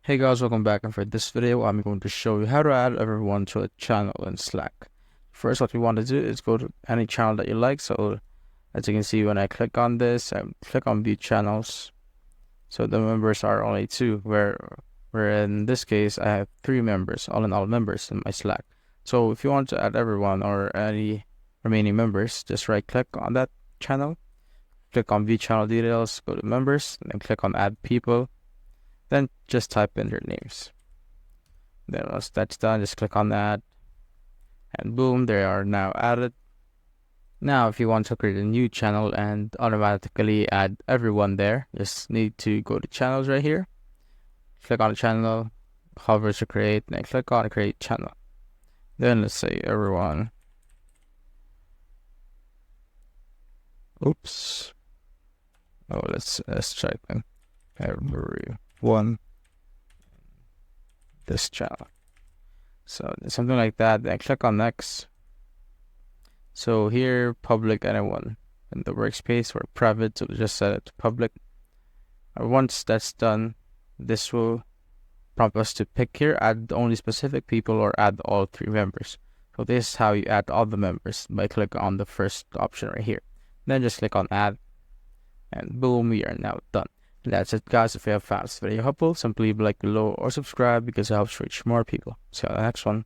Hey guys, welcome back, and for this video I'm going to show you how to add everyone to a channel in Slack. First, what we want to do is go to any channel that you like. So as you can see, when I click on this, I click on view channels. So the members are only two, where in this case I have three members, all in all members in my Slack. So if you want to add everyone or any remaining members, just right click on that channel, click on view channel details, go to members, and then click on add people. Then just type in their names. Then once that's done, just click on that, and boom, they are now added. Now, if you want to create a new channel and automatically add everyone there, just need to go to channels right here, click on the channel, hover to create, and then click on create channel. Then let's say everyone. Oops. Oh, let's type in everyone this channel. So something like that. Then click on next. So here, public anyone in the workspace, or private, so just set it to public. Once that's done, this will prompt us to pick here, add only specific people or add all three members. So this is how you add all the members, by clicking on the first option right here. Then just click on add, and boom, we are now done. And that's it, guys. If you have found this video helpful, simply leave a like below or subscribe because it helps reach more people. See you on the next one.